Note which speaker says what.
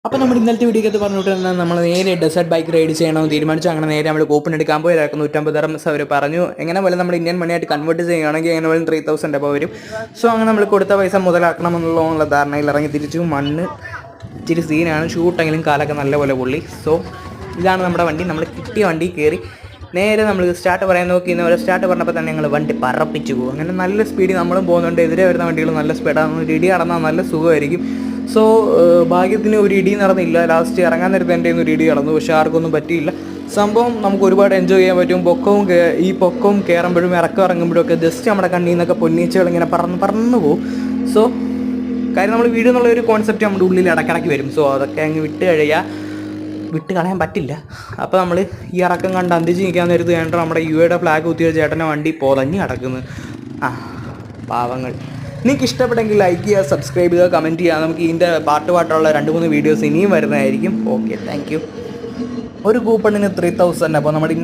Speaker 1: അപ്പോൾ നമ്മൾ ഇന്നലത്തെ വീഡിയോക്കകത്ത് പറഞ്ഞിട്ട് തന്നെ നമ്മൾ നേരെ ഡെസേർട്ട് ബൈക്ക് റൈഡ് ചെയ്യണമെന്ന് തീരുമാനിച്ചു. അങ്ങനെ നേരെ നമ്മൾ കൂപ്പൺ എടുക്കാൻ പോയി 150 dirhams അവർ പറഞ്ഞു. എങ്ങനെ പോലെ നമ്മൾ ഇന്ത്യൻ മണിയായിട്ട് കൺവേർട്ട് ചെയ്യുകയാണെങ്കിൽ എങ്ങനെ പോലെ 3000 അപ്പോൾ വരും. സോ അങ്ങനെ നമ്മൾ കൊടുത്ത പൈസ മുതലാക്കണമെന്നുള്ള ധാരണയിൽ ഇറങ്ങി തിരിച്ചു. മണ്ണ് ഇച്ചിരി സീനാണ്, ഷൂട്ടെങ്കിലും കാലൊക്കെ നല്ലപോലെ പൊള്ളി. സോ ഇതാണ് നമ്മുടെ വണ്ടി. നമ്മൾ കിട്ടിയ വണ്ടി കയറി നേരെ നമ്മൾ സ്റ്റാർട്ട് പറയാൻ നോക്കി. ഇന്ന് സ്റ്റാർട്ട് പറഞ്ഞപ്പോൾ തന്നെ ഞങ്ങൾ വണ്ടി പറപ്പിച്ചു പോകും. അങ്ങനെ നല്ല സ്പീഡിൽ നമ്മളും പോകുന്നുണ്ട്. എതിരെ വരുന്ന വണ്ടികൾ നല്ല സ്പീഡാണ്. ഒരു ഇടി നടന്നാൽ നല്ല സുഖമായിരിക്കും. സോ ഭാഗ്യത്തിന് ഒരു ഇടി നടന്നില്ല. ലാസ്റ്റ് ഇറങ്ങാൻ നേരത്തെ എൻ്റെ ഒരു ഇടി നടന്നു, പക്ഷേ ആർക്കൊന്നും പറ്റിയില്ല. സംഭവം നമുക്ക് ഒരുപാട് എൻജോയ് ചെയ്യാൻ പറ്റും. പൊക്കവും കയറുമ്പോഴും ഇറങ്ങുമ്പോഴും ഒക്കെ ജസ്റ്റ് നമ്മുടെ കണ്ണിൽ നിന്നൊക്കെ പൊന്നീച്ചകൾ ഇങ്ങനെ പറന്നു പോകും. സോ കാര്യം നമ്മൾ വീട് എന്നുള്ള ഒരു കോൺസെപ്റ്റ് നമ്മുടെ ഉള്ളിൽ ഇടയ്ക്കിടയ്ക്ക് വരും. സോ അതൊക്കെ അങ്ങ് വിട്ട് കളയാൻ പറ്റില്ല. അപ്പോൾ നമ്മൾ ഈ ഇറക്കം കണ്ട് അന്തിച്ച് നിൽക്കാൻ നേരത്ത് കണ്ടിട്ട് നമ്മുടെ യുടെ ഫ്ലാഗ് കുത്തിയ ചേട്ടൻ്റെ വണ്ടി പൊതഞ്ഞ് കിടക്കുന്നു. പാവങ്ങൾ. നിങ്ങൾക്ക് ഇഷ്ടപ്പെട്ടെങ്കിൽ ലൈക്ക് ചെയ്യുക, സബ്സ്ക്രൈബ് ചെയ്യുക, കമൻറ്റ് ചെയ്യുക. നമുക്ക് ഇതിൻ്റെ പാട്ടുള്ള 2-3 വീഡിയോസ് ഇനിയും വരുന്നതായിരിക്കും. Okay, thank you. ഒരു കൂപ്പണിന് 3000. അപ്പോൾ നമ്മുടെ